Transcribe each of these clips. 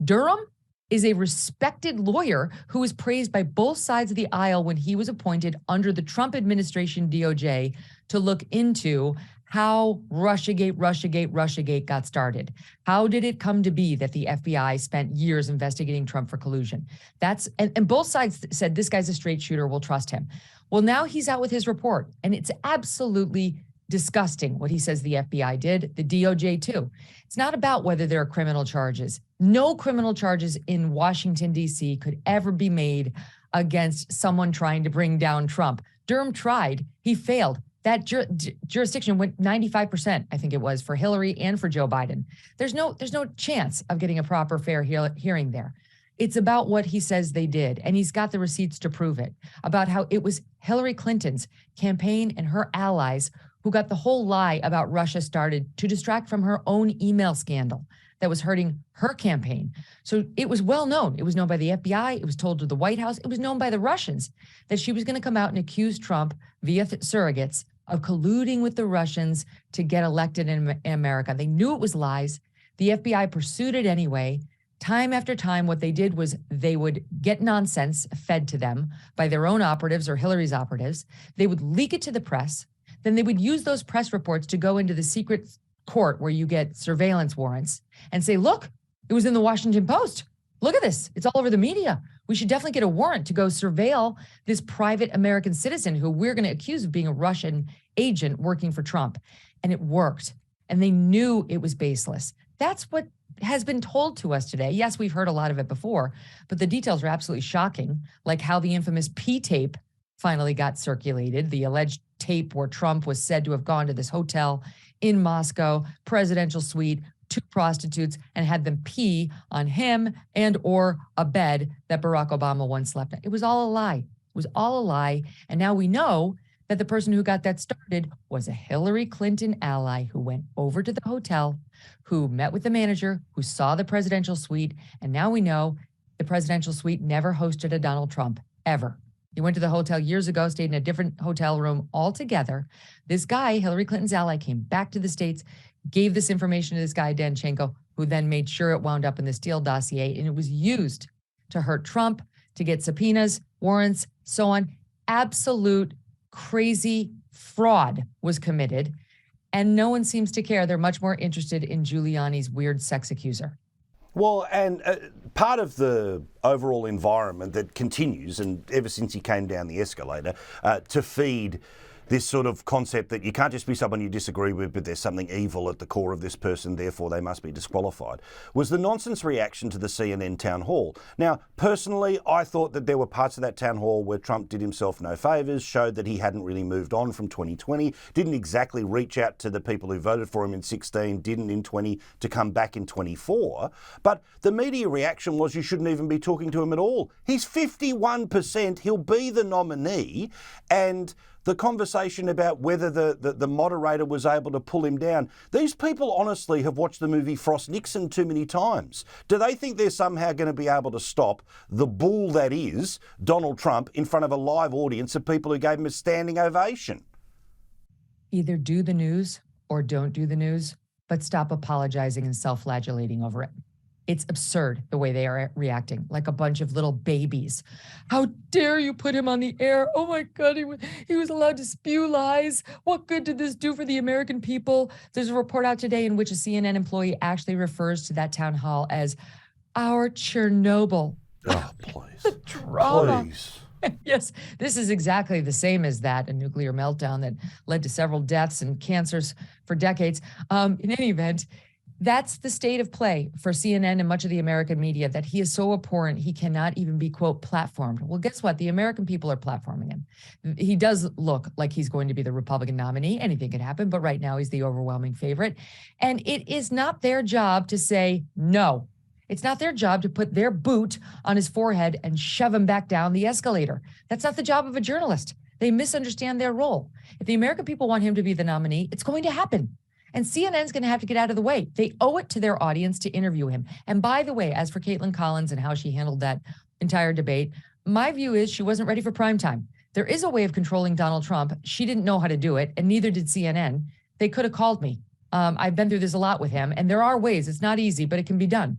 Durham is a respected lawyer who was praised by both sides of the aisle when he was appointed under the Trump administration DOJ to look into how Russiagate got started. How did it come to be that the FBI spent years investigating Trump for collusion? And both sides said this guy's a straight shooter, we'll trust him. Well, now he's out with his report, and it's absolutely disgusting what he says the FBI did, the DOJ too. It's not about whether there are criminal charges. No criminal charges in Washington, D.C. could ever be made against someone trying to bring down Trump. Durham tried, he failed. That jurisdiction went 95%, I think it was, for Hillary and for Joe Biden. There's no chance of getting a proper, fair hearing there. It's about what he says they did, and he's got the receipts to prove it, about how it was Hillary Clinton's campaign and her allies who got the whole lie about Russia started to distract from her own email scandal that was hurting her campaign. So it was well known. It was known by the FBI. It was told to the White House. It was known by the Russians that she was going to come out and accuse Trump via surrogates of colluding with the Russians to get elected in America. They knew it was lies. The FBI pursued it anyway. Time after time, what they did was they would get nonsense fed to them by their own operatives or Hillary's operatives. They would leak it to the press. Then they would use those press reports to go into the secret court where you get surveillance warrants and say, look, it was in the Washington Post. Look at this. It's all over the media. We should definitely get a warrant to go surveil this private American citizen who we're going to accuse of being a Russian agent working for Trump. And it worked. And they knew it was baseless. That's what has been told to us today. Yes, we've heard a lot of it before, but the details are absolutely shocking, like how the infamous P tape finally got circulated, the alleged tape where Trump was said to have gone to this hotel in Moscow, presidential suite, 2 prostitutes, and had them pee on him and or a bed that Barack Obama once slept in. It was all a lie. It was all a lie. And now we know that the person who got that started was a Hillary Clinton ally who went over to the hotel, who met with the manager, who saw the presidential suite. And now we know the presidential suite never hosted a Donald Trump, ever. He went to the hotel years ago, stayed in a different hotel room altogether. This guy, Hillary Clinton's ally, came back to the States, gave this information to this guy, Danchenko, who then made sure it wound up in the Steele dossier, and it was used to hurt Trump, to get subpoenas, warrants, so on. Absolute crazy fraud was committed, and no one seems to care. They're much more interested in Giuliani's weird sex accuser. Well, and part of the overall environment that continues, and ever since he came down the escalator, to feed this sort of concept that you can't just be someone you disagree with, but there's something evil at the core of this person, therefore they must be disqualified, was the nonsense reaction to the CNN town hall. Now, personally, I thought that there were parts of that town hall where Trump did himself no favours, showed that he hadn't really moved on from 2020, didn't exactly reach out to the people who voted for him in 16, didn't in 20 to come back in 24. But the media reaction was you shouldn't even be talking to him at all. He's 51%, he'll be the nominee, and the conversation about whether the moderator was able to pull him down. These people honestly have watched the movie Frost Nixon too many times. Do they think they're somehow going to be able to stop the bull that is Donald Trump in front of a live audience of people who gave him a standing ovation? Either do the news or don't do the news, but stop apologizing and self-flagellating over it. It's absurd the way they are reacting, like a bunch of little babies. How dare you put him on the air? Oh my God, he was allowed to spew lies. What good did this do for the American people? There's a report out today in which a CNN employee actually refers to that town hall as our Chernobyl. Oh, please. The drama. Please. Yes, this is exactly the same as that, a nuclear meltdown that led to several deaths and cancers for decades. In any event, that's the state of play for CNN and much of the American media, that he is so abhorrent he cannot even be, quote, platformed. Well, guess what? The American people are platforming him. He does look like he's going to be the Republican nominee. Anything could happen, but right now he's the overwhelming favorite. And it is not their job to say no. It's not their job to put their boot on his forehead and shove him back down the escalator. That's not the job of a journalist. They misunderstand their role. If the American people want him to be the nominee, it's going to happen. And CNN's going to have to get out of the way. They owe it to their audience to interview him. And by the way, as for Caitlin Collins and how she handled that entire debate, my view is she wasn't ready for prime time. There is a way of controlling Donald Trump. She didn't know how to do it, and neither did CNN. They could have called me. I've been through this a lot with him, and there are ways. It's not easy, but it can be done.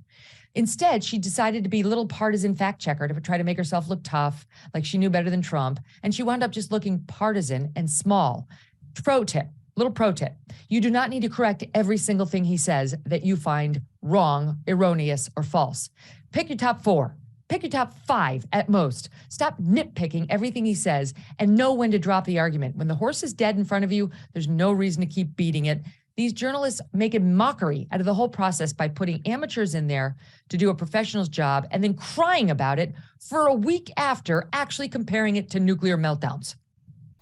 Instead, she decided to be a little partisan fact checker to try to make herself look tough, like she knew better than Trump. And she wound up just looking partisan and small. Pro tip, little pro tip. You do not need to correct every single thing he says that you find wrong, erroneous, or false. Pick your top 4. Pick your top 5 at most. Stop nitpicking everything he says and know when to drop the argument. When the horse is dead in front of you, there's no reason to keep beating it. These journalists make a mockery out of the whole process by putting amateurs in there to do a professional's job and then crying about it for a week after actually comparing it to nuclear meltdowns.